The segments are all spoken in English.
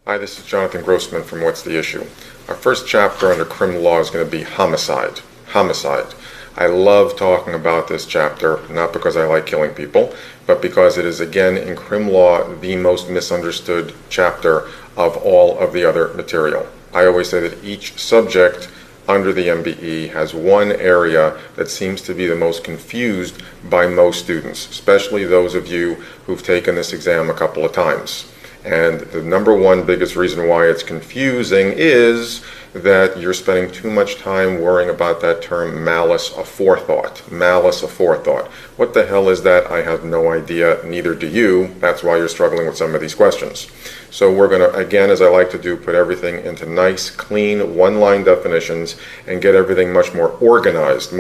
Hi, this is Jonathan Grossman from What's the Issue. Our first chapter under criminal law is going to be homicide. Homicide. I love talking about this chapter, not because I like killing people, but because it is, again, in criminal law, the most misunderstood chapter of all of the other material. I always say that each subject under the MBE has one area that seems to be the most confused by most students, especially those of you who've taken this exam a couple of times. And the number one biggest reason why it's confusing is that you're spending too much time worrying about that term malice aforethought. Malice aforethought. What the hell is that? I have no idea, neither do you. That's why you're struggling with some of these questions. So we're going to, again, as I like to do, put everything into nice, clean, one-line definitions and get everything much more organized,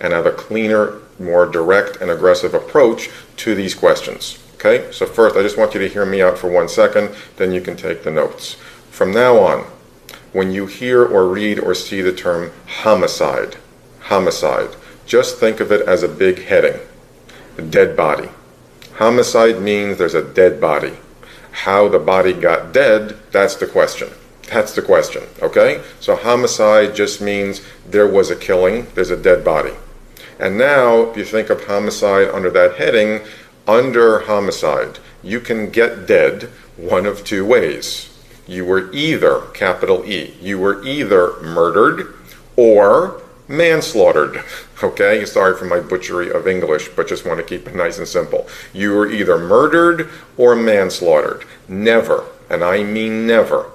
and have a cleaner, more direct and aggressive approach to these questions. Okay, so first I just want you to hear me out for 1 second, then you can take the notes. From now on, when you hear or read or see the term homicide, just think of it as a big heading, a dead body. Homicide means there's a dead body. How the body got dead, that's the question. That's the question, okay? So homicide just means there was a killing, there's a dead body. And now, if you think of homicide under that heading, under homicide, you can get dead one of two ways. You were either, capital E, you were either murdered or manslaughtered. Okay, sorry for my butchery of English, but just want to keep it nice and simple. You were either murdered or manslaughtered. Never, and I mean never,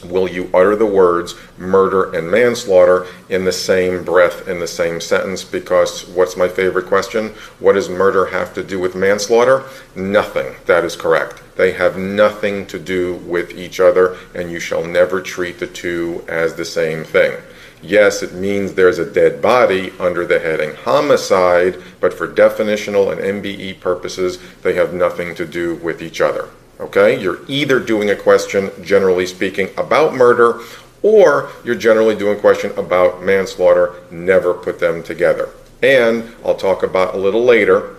will you utter the words murder and manslaughter in the same breath, in the same sentence, because what's my favorite question? What does murder have to do with manslaughter? Nothing. That is correct. They have nothing to do with each other, and you shall never treat the two as the same thing. Yes, it means there's a dead body under the heading homicide, but for definitional and MBE purposes, they have nothing to do with each other. Okay, you're either doing a question, generally speaking, about murder, or you're generally doing a question about manslaughter. Never put them together. And I'll talk about a little later,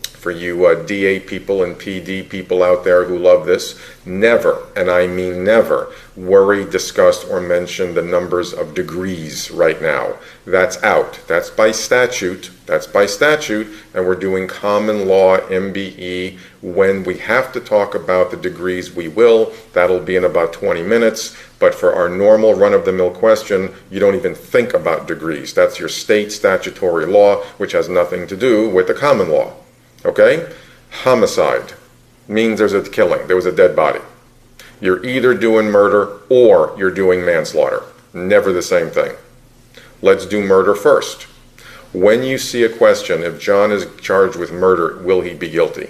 for you DA people and PD people out there who love this, never, and I mean never, worry, discuss, or mention the numbers of degrees right now. That's out. That's by statute. And we're doing common law MBE. When we have to talk about the degrees, we will. That'll be in about 20 minutes. But for our normal run-of-the-mill question, you don't even think about degrees. That's your state statutory law, which has nothing to do with the common law. Okay? Homicide means there's a killing. There was a dead body. You're either doing murder or you're doing manslaughter. Never the same thing. Let's do murder first. When you see a question, if John is charged with murder, will he be guilty?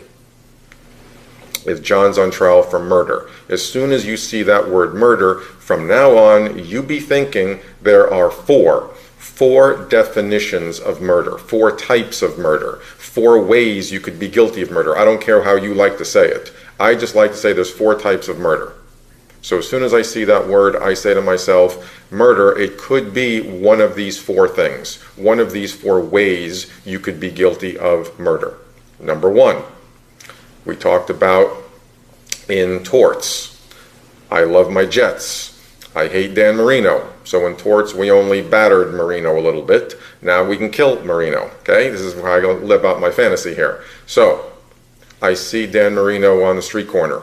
If John's on trial for murder, as soon as you see that word murder, from now on, you be thinking there are four definitions of murder, 4 types of murder, 4 ways you could be guilty of murder. I don't care how you like to say it. I just like to say there's 4 types of murder. So as soon as I see that word, I say to myself, murder, it could be one of these 4 things, one of these 4 ways you could be guilty of murder. Number 1, we talked about in torts. I love my Jets. I hate Dan Marino. So in torts, we only battered Marino a little bit. Now we can kill Marino. Okay? This is how I live out my fantasy here. So I see Dan Marino on the street corner.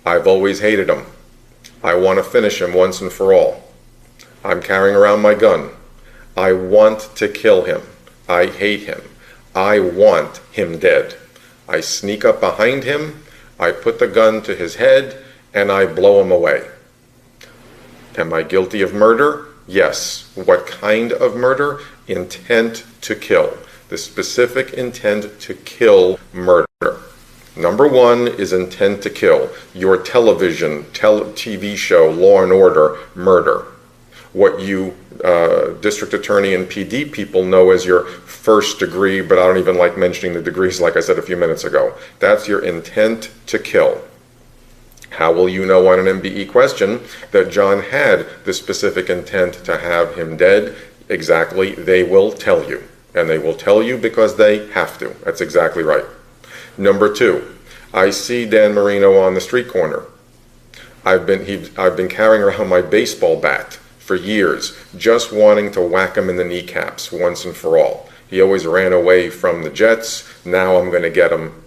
I've always hated him. I want to finish him once and for all. I'm carrying around my gun. I want to kill him. I hate him. I want him dead. I sneak up behind him. I put the gun to his head and I blow him away. Am I guilty of murder? Yes. What kind of murder? Intent to kill. The specific intent to kill murder. Number 1 is intent to kill. Your television, TV show, Law and Order, murder. What you district attorney and PD people know as your first degree, but I don't even like mentioning the degrees like I said a few minutes ago. That's your intent to kill. How will you know on an MBE question that John had the specific intent to have him dead? Exactly, they will tell you. And they will tell you because they have to. That's exactly right. Number 2, I see Dan Marino on the street corner. I've been carrying around my baseball bat for years, just wanting to whack him in the kneecaps once and for all. He always ran away from the Jets. Now I'm going to get him.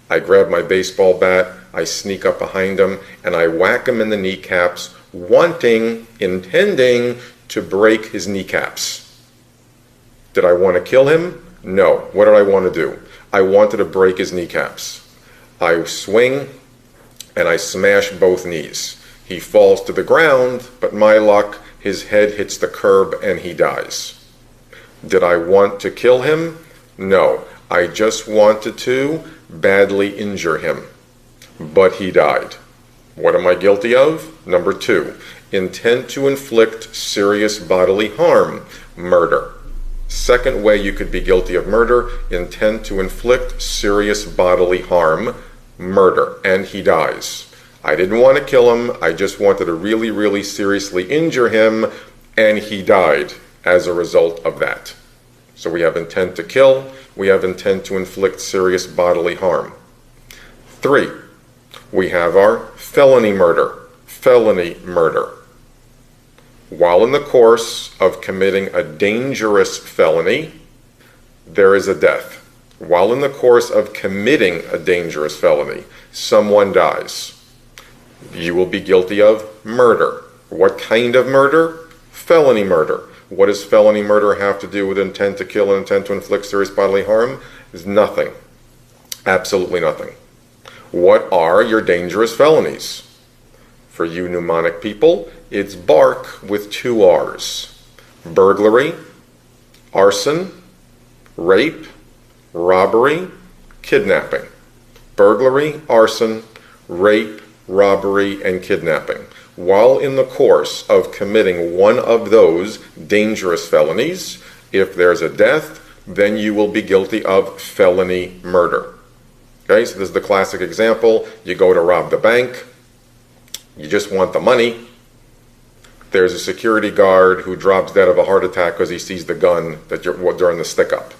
I grab my baseball bat, I sneak up behind him, and I whack him in the kneecaps, intending to break his kneecaps. Did I want to kill him? No. What did I want to do? I wanted to break his kneecaps. I swing, and I smash both knees. He falls to the ground, but my luck, his head hits the curb and he dies. Did I want to kill him? No. I just wanted to badly injure him. But he died. What am I guilty of? Number 2, intent to inflict serious bodily harm, murder. Second way you could be guilty of murder, intent to inflict serious bodily harm, murder, and he dies. I didn't want to kill him, I just wanted to really, really seriously injure him, and he died as a result of that. So we have intent to kill, we have intent to inflict serious bodily harm. 3, we have our felony murder. Felony murder. While in the course of committing a dangerous felony, there is a death. While in the course of committing a dangerous felony, someone dies. You will be guilty of murder. What kind of murder? Felony murder. What does felony murder have to do with intent to kill and intent to inflict serious bodily harm? Is nothing. Absolutely nothing. What are your dangerous felonies? For you mnemonic people, it's bark with 2 R's. Burglary, arson, rape, robbery, kidnapping. Burglary, arson, rape, robbery, and kidnapping. While in the course of committing one of those dangerous felonies, if there's a death, then you will be guilty of felony murder. Okay, so this is the classic example. You go to rob the bank. You just want the money. There's a security guard who drops dead of a heart attack because he sees the gun that you're during the stick-up.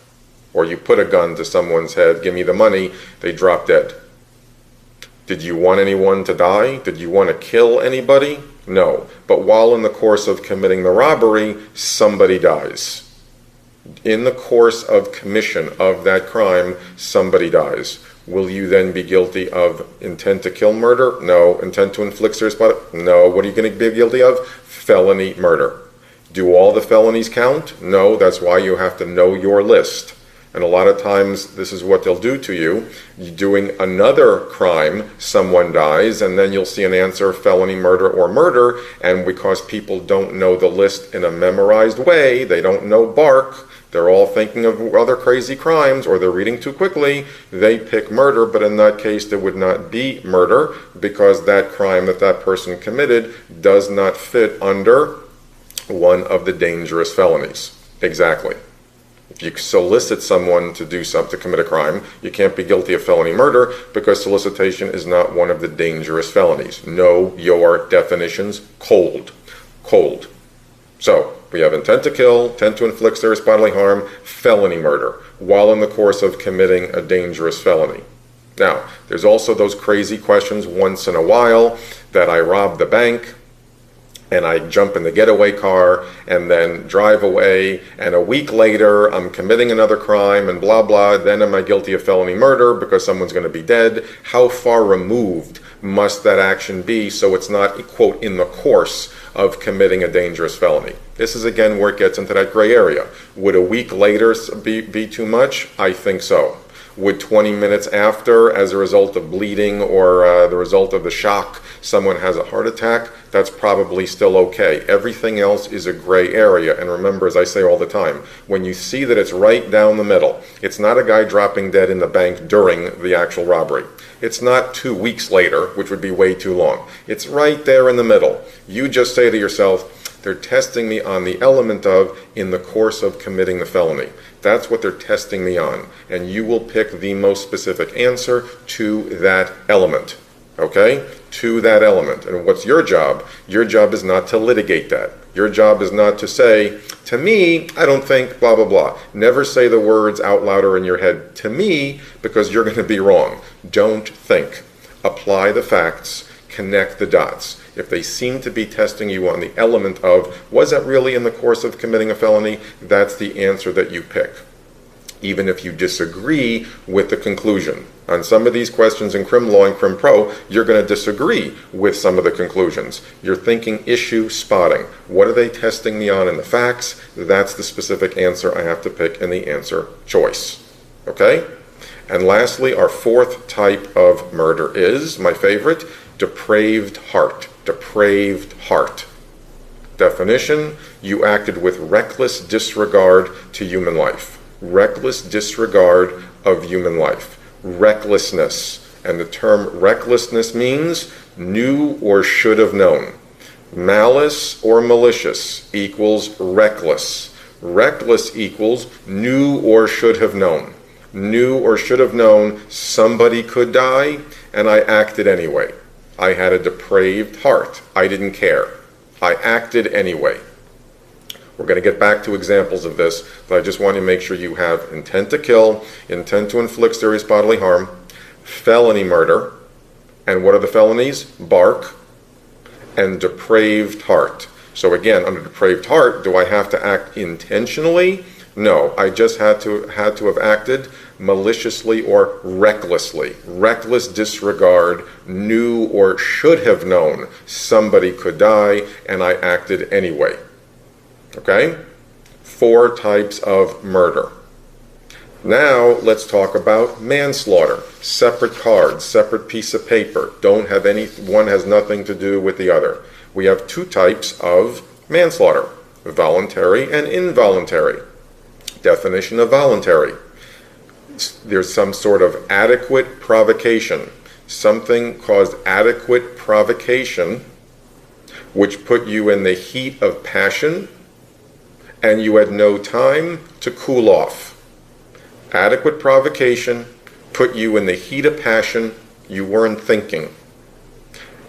Or you put a gun to someone's head, give me the money, they drop dead. Did you want anyone to die? Did you want to kill anybody? No. But while in the course of committing the robbery, somebody dies. In the course of commission of that crime, somebody dies. Will you then be guilty of intent to kill murder? No. Intent to inflict serious bodily? No. What are you going to be guilty of? Felony murder. Do all the felonies count? No. That's why you have to know your list. And a lot of times, this is what they'll do to you. You're doing another crime, someone dies, and then you'll see an answer, felony murder or murder, and because people don't know the list in a memorized way, they don't know bark, they're all thinking of other crazy crimes, or they're reading too quickly, they pick murder, but in that case, there would not be murder, because that crime that that person committed does not fit under one of the dangerous felonies. Exactly. If you solicit someone to do something, to commit a crime, you can't be guilty of felony murder because solicitation is not one of the dangerous felonies. Know your definitions cold. Cold. So, we have intent to kill, intent to inflict serious bodily harm, felony murder, while in the course of committing a dangerous felony. Now, there's also those crazy questions once in a while that I rob the bank, and I jump in the getaway car and then drive away, and a week later I'm committing another crime and blah blah, then am I guilty of felony murder because someone's going to be dead? How far removed must that action be so it's not, quote, in the course of committing a dangerous felony? This is again where it gets into that gray area. Would a week later be too much? I think so. Would 20 minutes after, as a result of bleeding or the result of the shock, someone has a heart attack? That's probably still okay. Everything else is a gray area. And remember, as I say all the time, when you see that it's right down the middle, it's not a guy dropping dead in the bank during the actual robbery. It's not 2 weeks later, which would be way too long. It's right there in the middle. You just say to yourself, they're testing me on the element of in the course of committing the felony. That's what they're testing me on. And you will pick the most specific answer to that element. Okay? To that element. And what's your job? Your job is not to litigate that. Your job is not to say, to me, I don't think, blah, blah, blah. Never say the words out loud or in your head, to me, because you're going to be wrong. Don't think. Apply the facts. connect the dots. If they seem to be testing you on the element of, was that really in the course of committing a felony, that's the answer that you pick, even if you disagree with the conclusion. On some of these questions in crim law and crim pro, you're going to disagree with some of the conclusions. You're thinking issue spotting. What are they testing me on in the facts? That's the specific answer I have to pick in the answer choice. Okay? And lastly, our fourth type of murder is, my favorite, depraved heart. Depraved heart. Definition: you acted with reckless disregard to human life. Reckless disregard of human life. Recklessness. And the term recklessness means knew or should have known. Malice or malicious equals reckless. Reckless equals knew or should have known. Knew or should have known somebody could die, and I acted anyway. I had a depraved heart. I didn't care. I acted anyway. We're going to get back to examples of this, but I just want to make sure you have intent to kill, intent to inflict serious bodily harm, felony murder, and what are the felonies? Bark, and depraved heart. So again, under depraved heart, do I have to act intentionally? No, I just had to have acted maliciously or recklessly. Reckless disregard, knew or should have known somebody could die, and I acted anyway. Okay? 4 types of murder. Now let's talk about manslaughter. Separate cards, separate piece of paper. One has nothing to do with the other. We have 2 types of manslaughter: voluntary and involuntary. Definition of voluntary: there's some sort of adequate provocation. Something caused adequate provocation which put you in the heat of passion and you had no time to cool off. Adequate provocation put you in the heat of passion. You weren't thinking.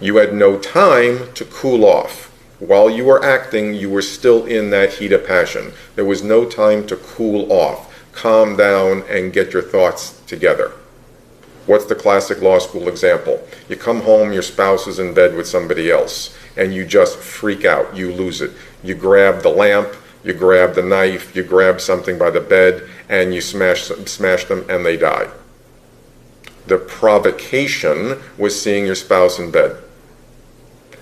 You had no time to cool off. While you were acting, you were still in that heat of passion. There was no time to cool off, calm down, and get your thoughts together. What's the classic law school example? You come home, your spouse is in bed with somebody else, and you just freak out. You lose it. You grab the lamp, you grab the knife, you grab something by the bed, and you smash them, and they die. The provocation was seeing your spouse in bed.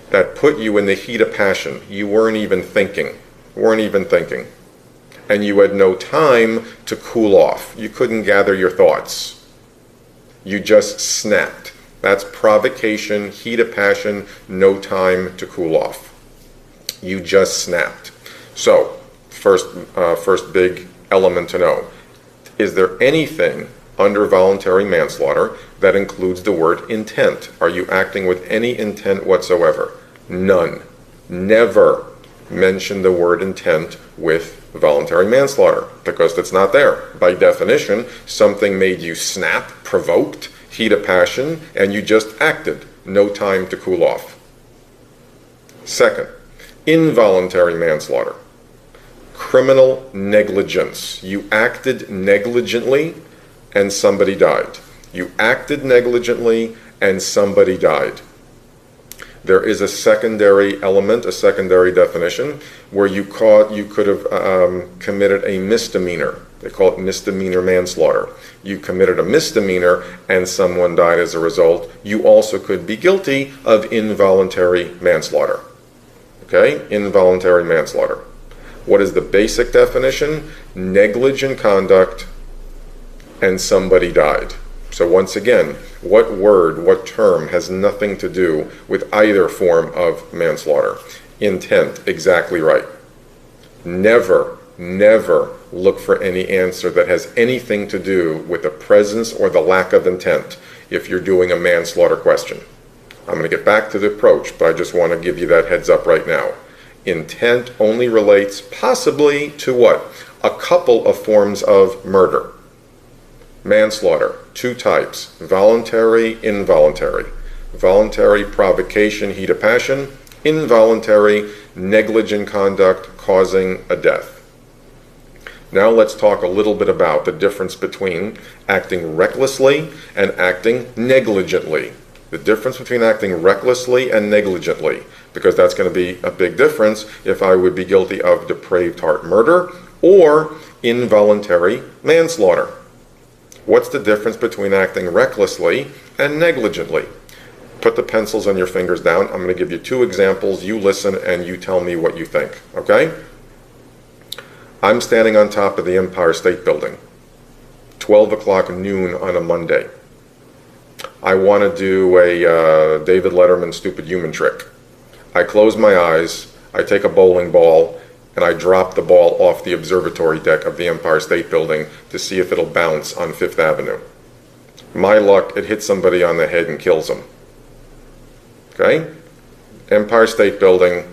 That put you in the heat of passion. You weren't even thinking. And you had no time to cool off. You couldn't gather your thoughts. You just snapped. That's provocation, heat of passion, no time to cool off. You just snapped. So, first big element to know. Is there anything under voluntary manslaughter that includes the word intent? Are you acting with any intent whatsoever? None. Never mention the word intent with voluntary manslaughter, because that's not there. By definition, something made you snap, provoked, heat of passion, and you just acted. No time to cool off. Second, involuntary manslaughter. Criminal negligence. You acted negligently and somebody died. You acted negligently and somebody died. There is a secondary element, a secondary definition, where you could have committed a misdemeanor. They call it misdemeanor manslaughter. You committed a misdemeanor and someone died as a result. You also could be guilty of involuntary manslaughter. Okay? Involuntary manslaughter. What is the basic definition? Negligent conduct and somebody died. So once again, what word, what term has nothing to do with either form of manslaughter? Intent, exactly right. Never look for any answer that has anything to do with the presence or the lack of intent if you're doing a manslaughter question. I'm going to get back to the approach, but I just want to give you that heads up right now. Intent only relates possibly to what? A couple of forms of murder. Manslaughter, 2 types, voluntary, involuntary. Voluntary, provocation, heat of passion. Involuntary, negligent conduct causing a death. Now let's talk a little bit about the difference between acting recklessly and acting negligently. The difference between acting recklessly and negligently, because that's going to be a big difference if I would be guilty of depraved heart murder or involuntary manslaughter. What's the difference between acting recklessly and negligently? Put the pencils on your fingers down. I'm going to give you 2 examples. You listen and you tell me what you think, okay? I'm standing on top of the Empire State Building, 12 o'clock noon on a Monday. I want to do a David Letterman stupid human trick. I close my eyes, I take a bowling ball, and I drop the ball off the observatory deck of the Empire State Building to see if it'll bounce on Fifth Avenue. My luck, it hits somebody on the head and kills them. Okay? Empire State Building,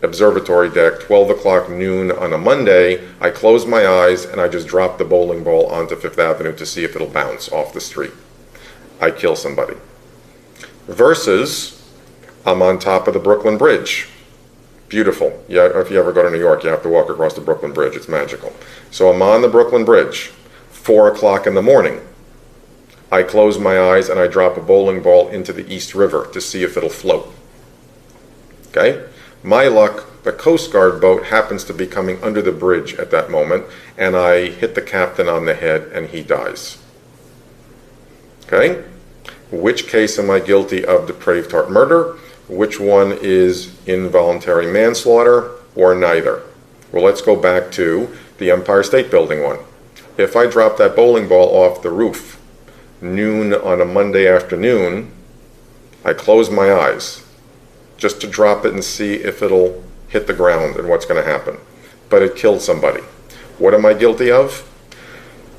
observatory deck, 12 o'clock noon on a Monday. I close my eyes and I just drop the bowling ball onto Fifth Avenue to see if it'll bounce off the street. I kill somebody. Versus, I'm on top of the Brooklyn Bridge. Beautiful. Yeah, if you ever go to New York, you have to walk across the Brooklyn Bridge. It's magical. So I'm on the Brooklyn Bridge, 4 o'clock in the morning. I close my eyes and I drop a bowling ball into the East River to see if it'll float. Okay? My luck, the Coast Guard boat happens to be coming under the bridge at that moment, and I hit the captain on the head and he dies. Okay? Which case am I guilty of depraved heart murder? Which one is involuntary manslaughter, or neither? Well, let's go back to the Empire State Building one. If I drop that bowling ball off the roof, noon on a Monday afternoon, I close my eyes just to drop it and see if it'll hit the ground and what's going to happen. But it killed somebody. What am I guilty of?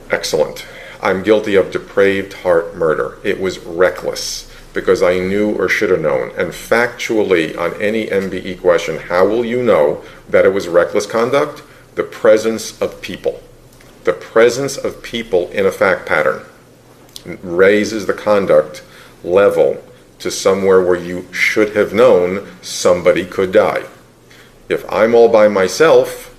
Excellent. I'm guilty of depraved heart murder. It was reckless because I knew or should have known. And factually, on any MBE question, how will you know that it was reckless conduct? The presence of people. The presence of people in a fact pattern raises the conduct level to somewhere where you should have known somebody could die. If I'm all by myself,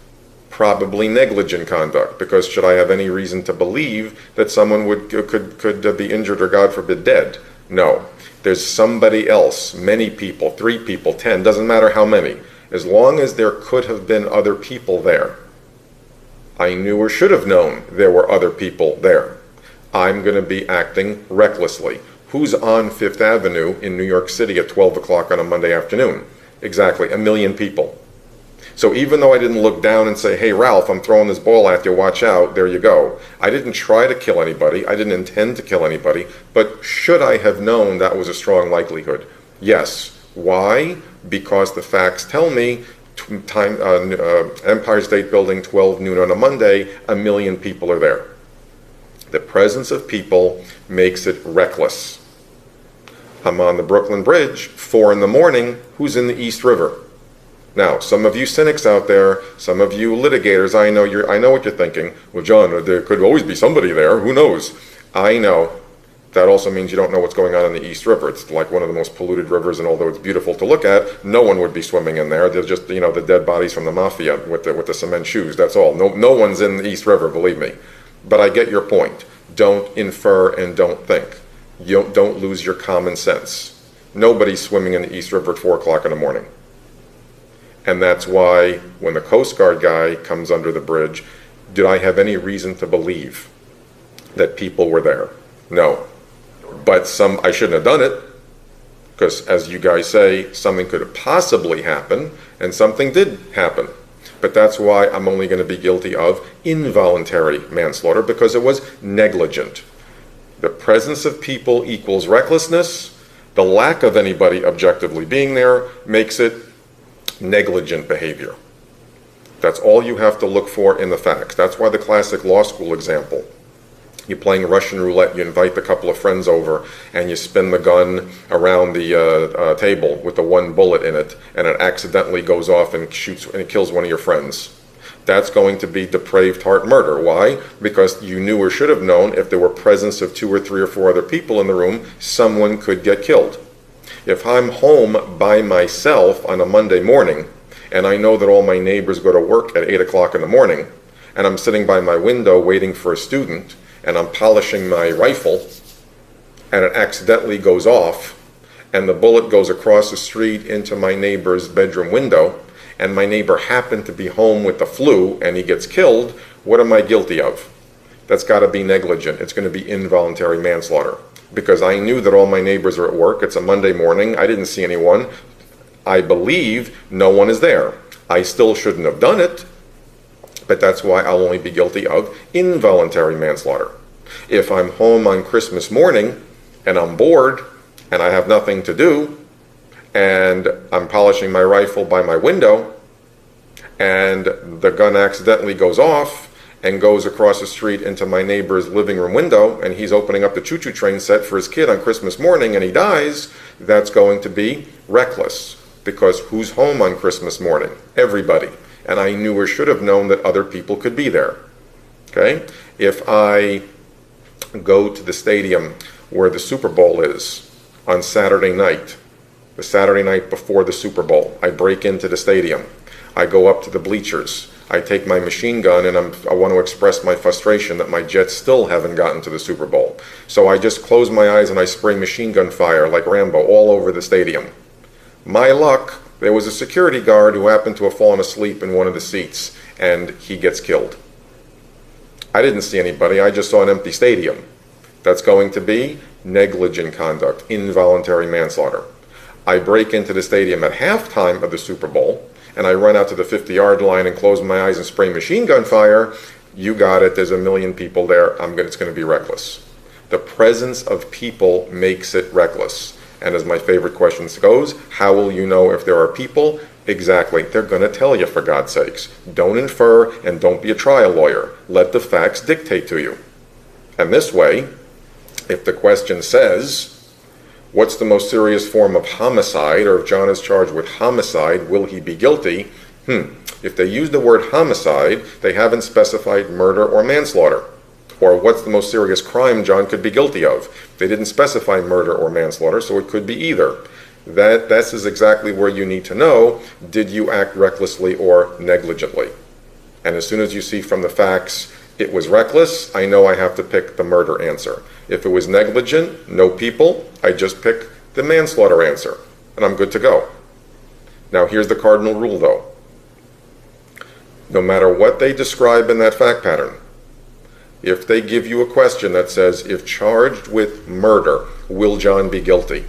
probably negligent conduct, because should I have any reason to believe that someone could be injured or, God forbid, dead? No. There's somebody else, many people, 3 people, 10, doesn't matter how many. As long as there could have been other people there, I knew or should have known there were other people there. I'm going to be acting recklessly. Who's on Fifth Avenue in New York City at 12 o'clock on a Monday afternoon? Exactly, 1 million people. So even though I didn't look down and say, hey, Ralph, I'm throwing this ball at you, watch out, there you go. I didn't try to kill anybody. I didn't intend to kill anybody. But should I have known that was a strong likelihood? Yes. Why? Because the facts tell me Empire State Building, 12 noon on a Monday, 1 million people are there. The presence of people makes it reckless. I'm on the Brooklyn Bridge, 4 in the morning, who's in the East River? Now, some of you cynics out there, some of you litigators, I know what you're thinking. Well, John, there could always be somebody there. Who knows? I know. That also means you don't know what's going on in the East River. It's like one of the most polluted rivers, and although it's beautiful to look at, no one would be swimming in there. There's just, the dead bodies from the mafia with the cement shoes. That's all. No one's in the East River, believe me. But I get your point. Don't infer and don't think. Don't lose your common sense. Nobody's swimming in the East River at 4 o'clock in the morning. And that's why when the Coast Guard guy comes under the bridge, did I have any reason to believe that people were there? No. But I shouldn't have done it, because as you guys say, something could have possibly happened, and something did happen. But that's why I'm only going to be guilty of involuntary manslaughter, because it was negligent. The presence of people equals recklessness. The lack of anybody objectively being there makes it negligent behavior. That's all you have to look for in the facts. That's why the classic law school example. You're playing Russian roulette, you invite a couple of friends over, and you spin the gun around the table with the 1 bullet in it, and it accidentally goes off and shoots and it kills one of your friends. That's going to be depraved heart murder. Why? Because you knew or should have known if there were presence of 2 or 3 or 4 other people in the room, someone could get killed. If I'm home by myself on a Monday morning, and I know that all my neighbors go to work at 8 o'clock in the morning, and I'm sitting by my window waiting for a student, and I'm polishing my rifle, and it accidentally goes off, and the bullet goes across the street into my neighbor's bedroom window, and my neighbor happened to be home with the flu and he gets killed, what am I guilty of? That's got to be negligent. It's going to be involuntary manslaughter. Because I knew that all my neighbors are at work. It's a Monday morning. I didn't see anyone. I believe no one is there. I still shouldn't have done it, but that's why I'll only be guilty of involuntary manslaughter. If I'm home on Christmas morning and I'm bored and I have nothing to do and I'm polishing my rifle by my window and the gun accidentally goes off and goes across the street into my neighbor's living room window, and he's opening up the choo-choo train set for his kid on Christmas morning and he dies, that's going to be reckless. Because who's home on Christmas morning? Everybody. And I knew or should have known that other people could be there. Okay? If I go to the stadium where the Super Bowl is on Saturday night, the Saturday night before the Super Bowl, I break into the stadium. I go up to the bleachers. I take my machine gun and I want to express my frustration that my Jets still haven't gotten to the Super Bowl. So I just close my eyes and I spray machine gun fire like Rambo all over the stadium. My luck, there was a security guard who happened to have fallen asleep in one of the seats and he gets killed. I didn't see anybody, I just saw an empty stadium. That's going to be negligent conduct, involuntary manslaughter. I break into the stadium at halftime of the Super Bowl and I run out to the 50-yard line and close my eyes and spray machine gun fire. You got it, there's a million people there, it's going to be reckless. The presence of people makes it reckless. And as my favorite question goes, how will you know if there are people? Exactly, they're going to tell you, for God's sakes. Don't infer and don't be a trial lawyer. Let the facts dictate to you. And this way, if the question says, what's the most serious form of homicide, or if John is charged with homicide, will he be guilty? If they use the word homicide, they haven't specified murder or manslaughter. Or what's the most serious crime John could be guilty of? They didn't specify murder or manslaughter, so it could be either. This is exactly where you need to know, did you act recklessly or negligently? And as soon as you see from the facts it was reckless, I know I have to pick the murder answer. If it was negligent, no people, I just pick the manslaughter answer, and I'm good to go. Now here's the cardinal rule though. No matter what they describe in that fact pattern, if they give you a question that says, if charged with murder, will John be guilty?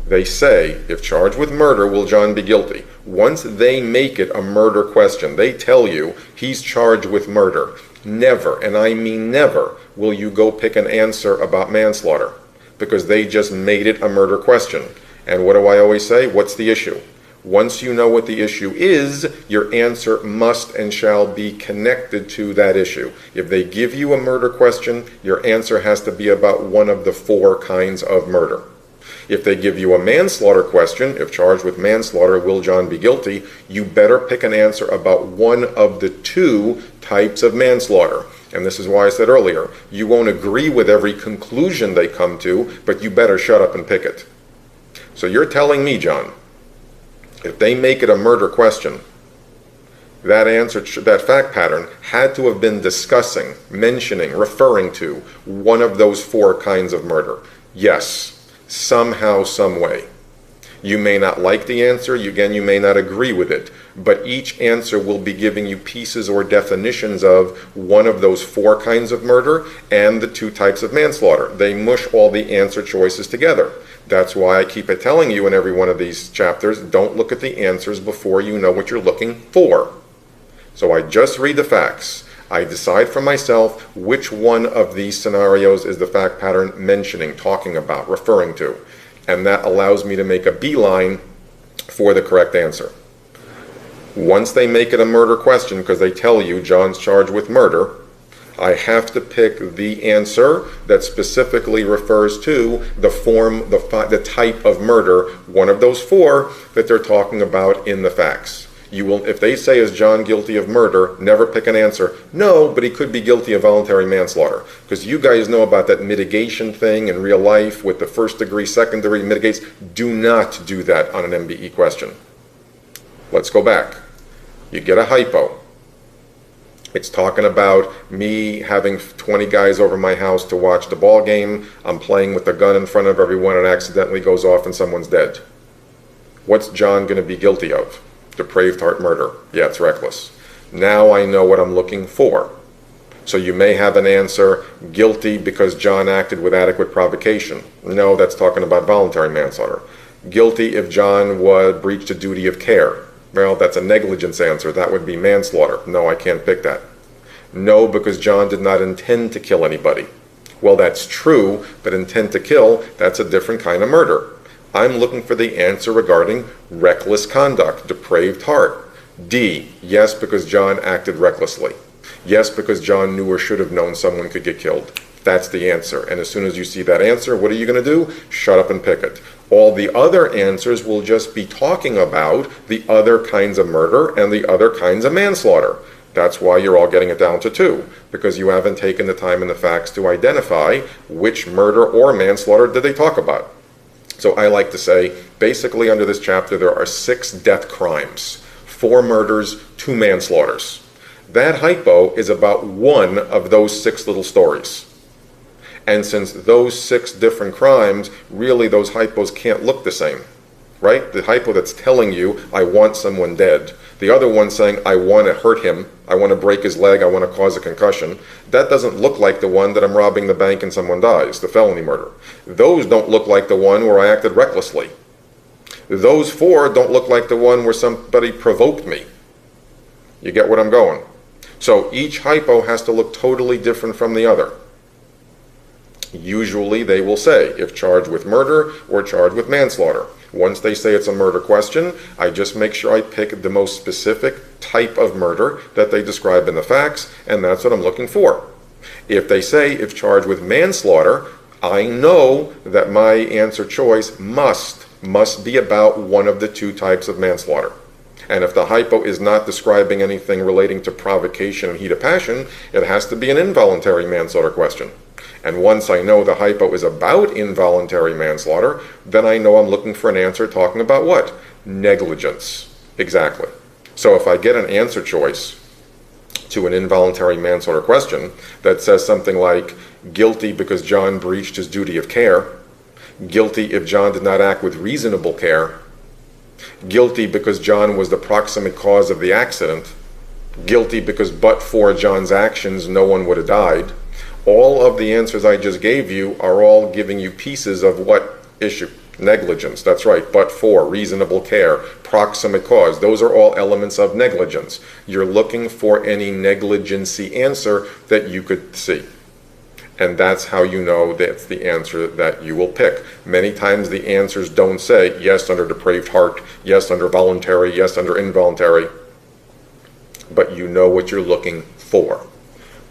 They say, if charged with murder, will John be guilty? Once they make it a murder question, they tell you he's charged with murder. Never, and I mean never, will you go pick an answer about manslaughter, because they just made it a murder question. And what do I always say? What's the issue? Once you know what the issue is, your answer must and shall be connected to that issue. If they give you a murder question, your answer has to be about one of the 4 kinds of murder. If they give you a manslaughter question, if charged with manslaughter, will John be guilty? You better pick an answer about one of the 2 types of manslaughter. And this is why I said earlier, you won't agree with every conclusion they come to, but you better shut up and pick it. So you're telling me, John, if they make it a murder question, that answer, that fact pattern had to have been discussing, mentioning, referring to one of those 4 kinds of murder. Yes, somehow, some way. You may not like the answer, you may not agree with it, but each answer will be giving you pieces or definitions of one of those 4 kinds of murder and the 2 types of manslaughter. They mush all the answer choices together. That's why I keep it telling you in every one of these chapters, don't look at the answers before you know what you're looking for. So I just read the facts. I decide for myself which one of these scenarios is the fact pattern mentioning, talking about, referring to. And that allows me to make a beeline for the correct answer. Once they make it a murder question, because they tell you John's charged with murder, I have to pick the answer that specifically refers to the form, the type of murder, one of those 4 that they're talking about in the facts. You will, if they say, is John guilty of murder, never pick an answer. No, but he could be guilty of voluntary manslaughter. Because you guys know about that mitigation thing in real life with the 1st degree, 2nd degree mitigates. Do not do that on an MBE question. Let's go back. You get a hypo. It's talking about me having 20 guys over my house to watch the ball game. I'm playing with the gun in front of everyone and accidentally goes off and someone's dead. What's John going to be guilty of? Depraved heart murder. Yeah, it's reckless. Now I know what I'm looking for. So you may have an answer, guilty because John acted with adequate provocation. No, that's talking about voluntary manslaughter. Guilty if John breached a duty of care. Well, that's a negligence answer. That would be manslaughter. No, I can't pick that. No, because John did not intend to kill anybody. Well, that's true, but intent to kill, that's a different kind of murder. I'm looking for the answer regarding reckless conduct, depraved heart. D, yes, because John acted recklessly. Yes, because John knew or should have known someone could get killed. That's the answer. And as soon as you see that answer, what are you going to do? Shut up and pick it. All the other answers will just be talking about the other kinds of murder and the other kinds of manslaughter. That's why you're all getting it down to 2, because you haven't taken the time and the facts to identify which murder or manslaughter did they talk about. So I like to say, basically under this chapter, there are 6 death crimes, 4 murders, 2 manslaughters. That hypo is about one of those 6 little stories. And since those 6 different crimes, really those hypos can't look the same, right? The hypo that's telling you, I want someone dead. The other one saying, I want to hurt him, I want to break his leg, I want to cause a concussion. That doesn't look like the one that I'm robbing the bank and someone dies, the felony murder. Those don't look like the one where I acted recklessly. Those 4 don't look like the one where somebody provoked me. You get what I'm going? So each hypo has to look totally different from the other. Usually they will say if charged with murder or charged with manslaughter. Once they say it's a murder question, I just make sure I pick the most specific type of murder that they describe in the facts, and that's what I'm looking for. If they say if charged with manslaughter, I know that my answer choice must be about one of the 2 types of manslaughter. And if the hypo is not describing anything relating to provocation and heat of passion, it has to be an involuntary manslaughter question. And once I know the hypo is about involuntary manslaughter, then I know I'm looking for an answer talking about what? Negligence. Exactly. So if I get an answer choice to an involuntary manslaughter question that says something like, guilty because John breached his duty of care, guilty if John did not act with reasonable care, guilty because John was the proximate cause of the accident, guilty because but for John's actions no one would have died, all of the answers I just gave you are all giving you pieces of what issue? Negligence, that's right, but for, reasonable care, proximate cause, those are all elements of negligence. You're looking for any negligency answer that you could see. And that's how you know that's the answer that you will pick. Many times the answers don't say yes under depraved heart, yes under voluntary, yes under involuntary, but you know what you're looking for.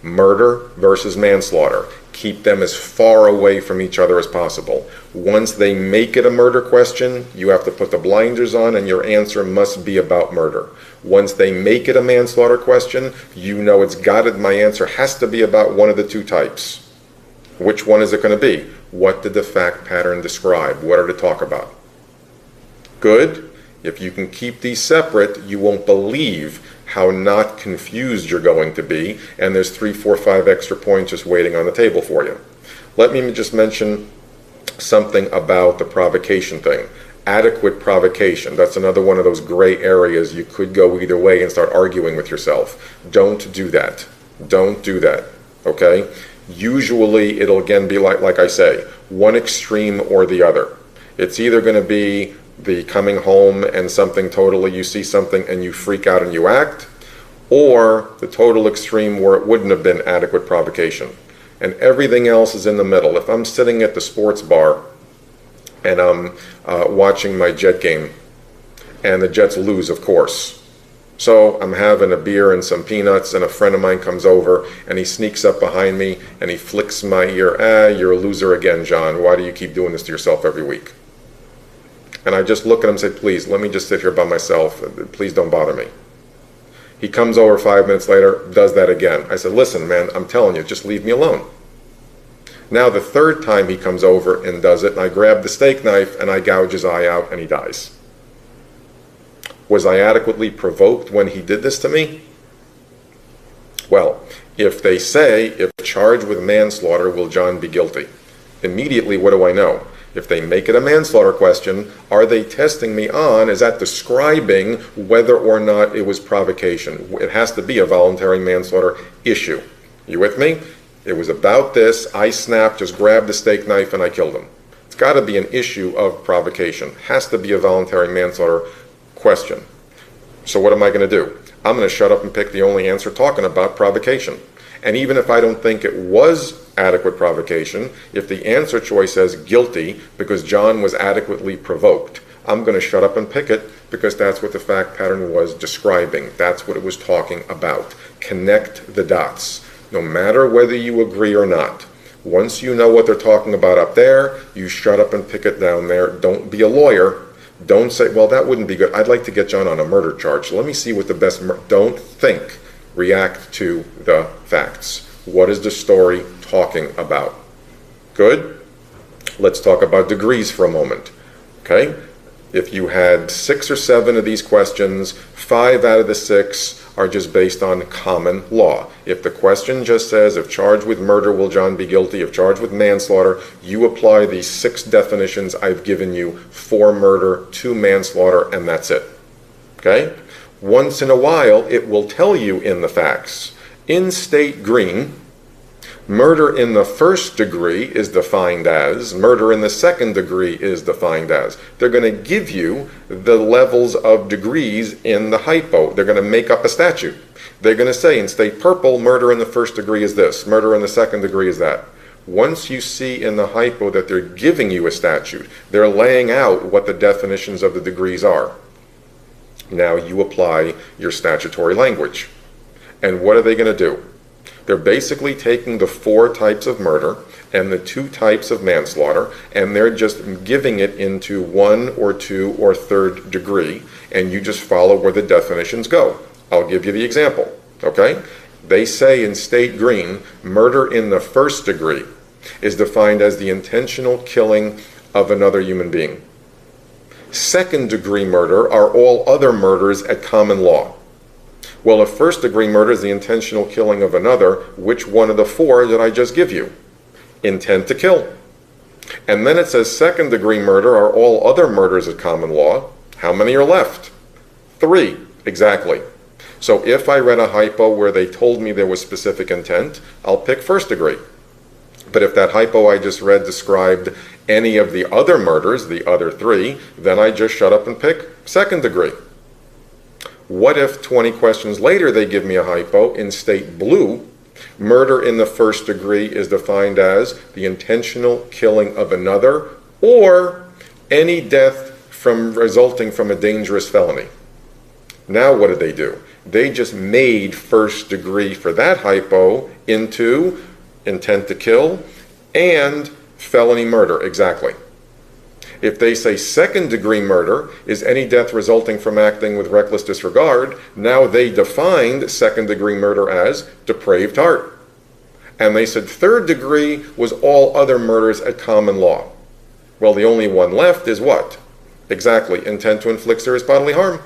Murder versus manslaughter. Keep them as far away from each other as possible. Once they make it a murder question, you have to put the blinders on and your answer must be about murder. Once they make it a manslaughter question, you know it's got it. My answer has to be about one of the 2 types. Which one is it going to be? What did the fact pattern describe? What are to talk about? Good. If you can keep these separate, you won't believe how not confused you're going to be, and there's 3, 4, 5 extra points just waiting on the table for you. Let me just mention something about the provocation thing. Adequate provocation. That's another one of those gray areas you could go either way and start arguing with yourself. Don't do that. Don't do that. Okay? Usually it'll again be like I say, one extreme or the other. It's either going to be the coming home and something totally, you see something and you freak out and you act, or the total extreme where it wouldn't have been adequate provocation. And everything else is in the middle. If I'm sitting at the sports bar and I'm watching my Jet game, and the Jets lose, of course. So I'm having a beer and some peanuts, and a friend of mine comes over, and he sneaks up behind me, and he flicks my ear. You're a loser again, John. Why do you keep doing this to yourself every week? And I just look at him and say, please, let me just sit here by myself. Please don't bother me. He comes over 5 minutes later, does that again. I said, listen, man, I'm telling you, just leave me alone. Now the 3rd time he comes over and does it, and I grab the steak knife and I gouge his eye out and he dies. Was I adequately provoked when he did this to me? Well, If they say, if charged with manslaughter, will John be guilty? Immediately, what do I know? If they make it a manslaughter question, are they testing me on? Is that describing whether or not it was provocation? It has to be a voluntary manslaughter issue. You with me? It was about this. I snapped, just grabbed the steak knife, and I killed him. It's got to be an issue of provocation. Has to be a voluntary manslaughter question. So what am I going to do? I'm going to shut up and pick the only answer talking about provocation. And even if I don't think it was adequate provocation, if the answer choice says guilty because John was adequately provoked, I'm going to shut up and pick it because that's what the fact pattern was describing. That's what it was talking about. Connect the dots. No matter whether you agree or not. Once you know what they're talking about up there, you shut up and pick it down there. Don't be a lawyer. Don't say, well, that wouldn't be good. I'd like to get John on a murder charge. Let me see what the best... Don't think. React to the facts. What is the story talking about? Good? Let's talk about degrees for a moment. Okay? If you had 6 or 7 of these questions, 5 out of the 6 are just based on common law. If the question just says, if charged with murder, will John be guilty? If charged with manslaughter, you apply these 6 definitions I've given you for murder to manslaughter, and that's it. Okay? Once in a while, it will tell you in the facts. In State Green, murder in the first degree is defined as, murder in the second degree is defined as. They're going to give you the levels of degrees in the hypo. They're going to make up a statute. They're going to say in State Purple, murder in the first degree is this, murder in the second degree is that. Once you see in the hypo that they're giving you a statute, they're laying out what the definitions of the degrees are. Now you apply your statutory language. And what are they going to do? They're basically taking the 4 types of murder and the 2 types of manslaughter, and they're just giving it into 1 or 2 or 3rd degree, and you just follow where the definitions go. I'll give you the example, okay? They say in State Green, murder in the first degree is defined as the intentional killing of another human being. Second degree murder are all other murders at common law. Well, if first degree murder is the intentional killing of another, which one of the 4 did I just give you? Intent to kill. And then it says second degree murder are all other murders at common law. How many are left? 3, exactly. So if I read a hypo where they told me there was specific intent, I'll pick first degree. But if that hypo I just read described any of the other murders, the other 3, then I just shut up and pick second degree. What if 20 questions later they give me a hypo in State Blue? Murder in the first degree is defined as the intentional killing of another or any death resulting from a dangerous felony. Now what did they do? They just made first degree for that hypo into intent to kill and felony murder, exactly. If they say second degree murder is any death resulting from acting with reckless disregard, now they defined second degree murder as depraved heart. And they said third degree was all other murders at common law. Well, the only one left is what? Exactly, intent to inflict serious bodily harm.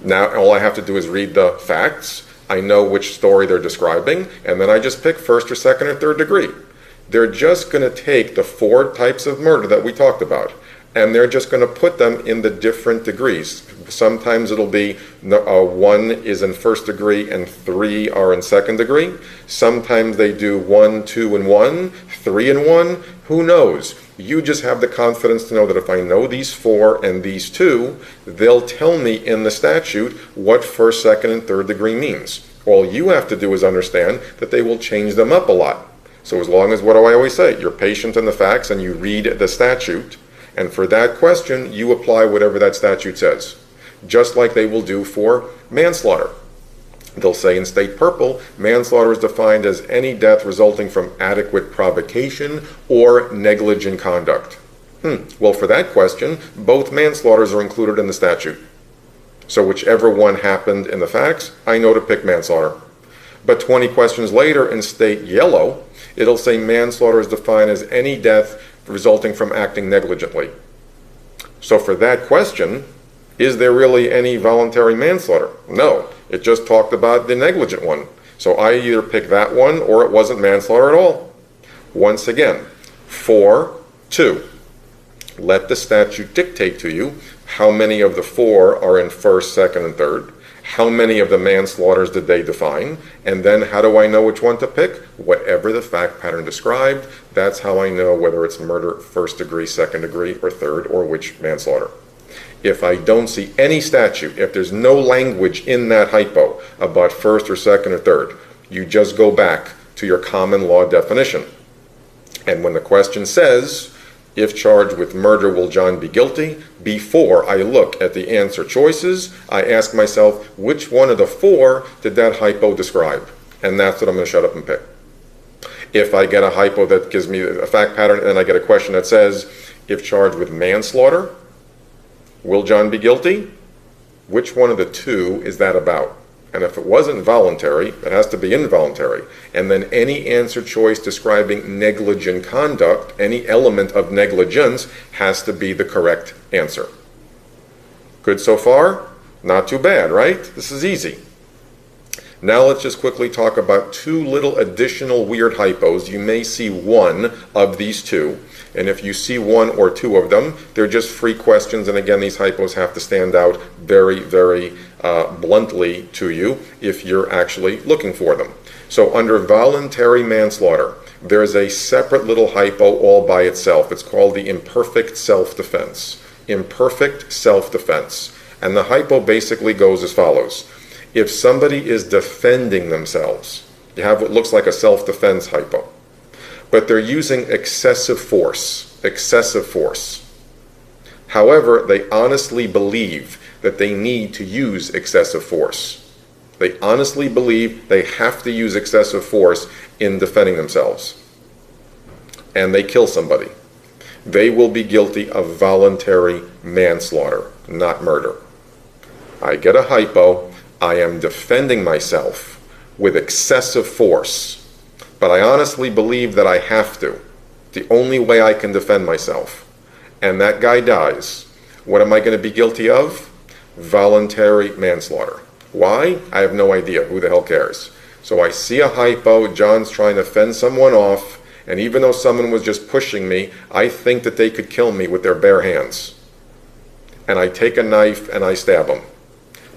Now all I have to do is read the facts. I know which story they're describing, and then I just pick first or second or third degree. They're just going to take the 4 types of murder that we talked about, and they're just going to put them in the different degrees. Sometimes it'll be 1 is in first degree and 3 are in second degree. Sometimes they do 1, 2, and 1, 3 and 1. Who knows? You just have the confidence to know that if I know these 4 and these 2, they'll tell me in the statute what first, second, and third degree means. All you have to do is understand that they will change them up a lot. So as long as, what do I always say? You're patient in the facts and you read the statute, and for that question, you apply whatever that statute says. Just like they will do for manslaughter. They'll say in State Purple, manslaughter is defined as any death resulting from adequate provocation or negligent conduct. Well, for that question, both manslaughters are included in the statute. So whichever one happened in the facts, I know to pick manslaughter. But 20 questions later in State Yellow, it'll say manslaughter is defined as any death resulting from acting negligently. So for that question, is there really any voluntary manslaughter? No, it just talked about the negligent one. So I either pick that one or it wasn't manslaughter at all. Once again, 4, 2. Let the statute dictate to you how many of the 4 are in first, second, and third. How many of the manslaughters did they define? And then how do I know which one to pick? Whatever the fact pattern described, that's how I know whether it's murder, first degree, second degree, or third, or which manslaughter. If I don't see any statute, if there's no language in that hypo about first or second or third, you just go back to your common law definition. And when the question says, if charged with murder, will John be guilty? Before I look at the answer choices, I ask myself, which one of the 4 did that hypo describe? And that's what I'm going to shut up and pick. If I get a hypo that gives me a fact pattern and I get a question that says, if charged with manslaughter, will John be guilty? Which one of the 2 is that about? And if it wasn't voluntary, it has to be involuntary. And then any answer choice describing negligent conduct, any element of negligence, has to be the correct answer. Good so far? Not too bad, right? This is easy. Now let's just quickly talk about 2 little additional weird hypos. You may see one of these 2. And if you see 1 or 2 of them, they're just free questions. And again, these hypos have to stand out very, very bluntly to you if you're actually looking for them. So under voluntary manslaughter, there's a separate little hypo all by itself. It's called the imperfect self-defense. Imperfect self-defense. And the hypo basically goes as follows. If somebody is defending themselves, you have what looks like a self-defense hypo, but they're using excessive force. However, they honestly believe that they need to use excessive force. They honestly believe they have to use excessive force in defending themselves. And they kill somebody. They will be guilty of voluntary manslaughter, not murder. I get a hypo. I am defending myself with excessive force. But I honestly believe that I have to. The only way I can defend myself. And that guy dies. What am I going to be guilty of? Voluntary manslaughter. Why? I have no idea. Who the hell cares? So I see a hypo. John's trying to fend someone off. And even though someone was just pushing me, I think that they could kill me with their bare hands. And I take a knife and I stab him.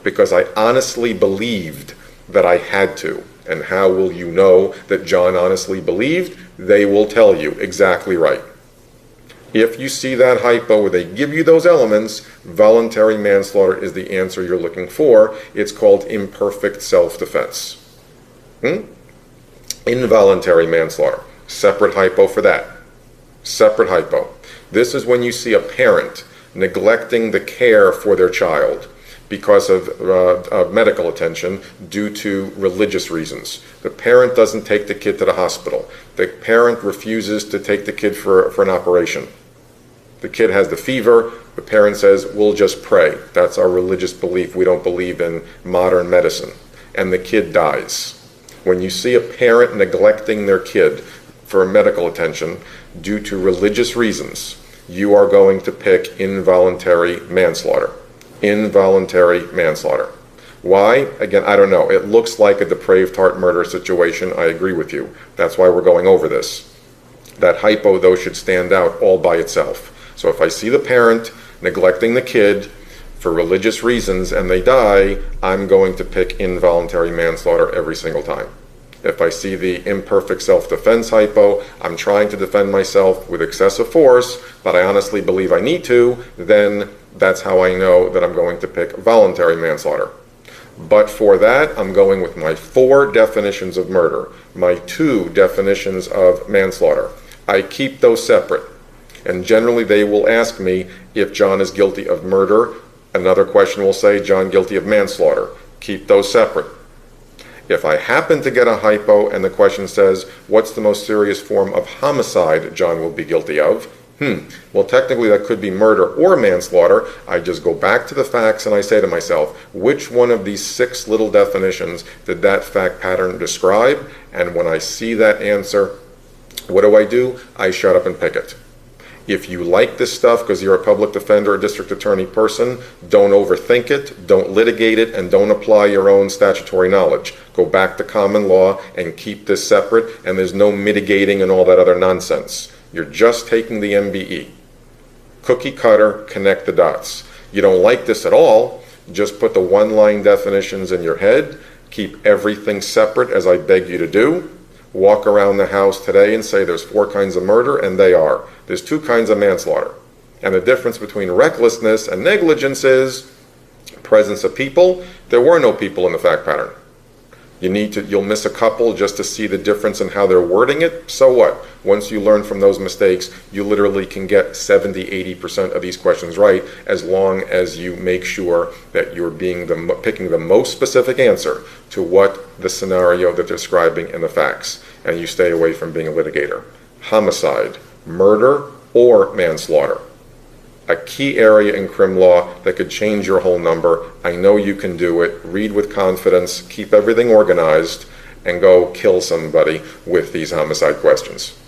Because I honestly believed that I had to. And how will you know that John honestly believed? They will tell you exactly right. If you see that hypo where they give you those elements, voluntary manslaughter is the answer you're looking for. It's called imperfect self-defense. Involuntary manslaughter. Separate hypo for that. Separate hypo. This is when you see a parent neglecting the care for their child because of medical attention due to religious reasons. The parent doesn't take the kid to the hospital. The parent refuses to take the kid for an operation. The kid has the fever. The parent says, we'll just pray. That's our religious belief. We don't believe in modern medicine. And the kid dies. When you see a parent neglecting their kid for medical attention due to religious reasons, you are going to pick involuntary manslaughter. Involuntary manslaughter. Why? Again, I don't know. It looks like a depraved heart murder situation. I agree with you. That's why we're going over this. That hypo, though, should stand out all by itself. So if I see the parent neglecting the kid for religious reasons and they die, I'm going to pick involuntary manslaughter every single time. If I see the imperfect self-defense hypo, I'm trying to defend myself with excessive force, but I honestly believe I need to, then that's how I know that I'm going to pick voluntary manslaughter. But for that, I'm going with my 4 definitions of murder, my 2 definitions of manslaughter. I keep those separate. And generally they will ask me if John is guilty of murder. Another question will say, John guilty of manslaughter. Keep those separate. If I happen to get a hypo and the question says, what's the most serious form of homicide John will be guilty of? Well, technically that could be murder or manslaughter. I just go back to the facts and I say to myself, which one of these 6 little definitions did that fact pattern describe? And when I see that answer, what do? I shut up and pick it. If you like this stuff because you're a public defender or district attorney person, don't overthink it, don't litigate it, and don't apply your own statutory knowledge. Go back to common law and keep this separate, and there's no mitigating and all that other nonsense. You're just taking the MBE. Cookie cutter, connect the dots. You don't like this at all, just put the one-line definitions in your head, keep everything separate as I beg you to do. Walk around the house today and say there's 4 kinds of murder, and they are. There's 2 kinds of manslaughter. And the difference between recklessness and negligence is presence of people. There were no people in the fact pattern. You'll miss a couple just to see the difference in how they're wording it. So what? Once you learn from those mistakes, you literally can get 70-80% of these questions right, as long as you make sure that you're picking the most specific answer to what the scenario that they're describing in the facts, and you stay away from being a litigator. Homicide, murder, or manslaughter. A key area in crim law that could change your whole number. I know you can do it. Read with confidence, keep everything organized, and go kill somebody with these homicide questions.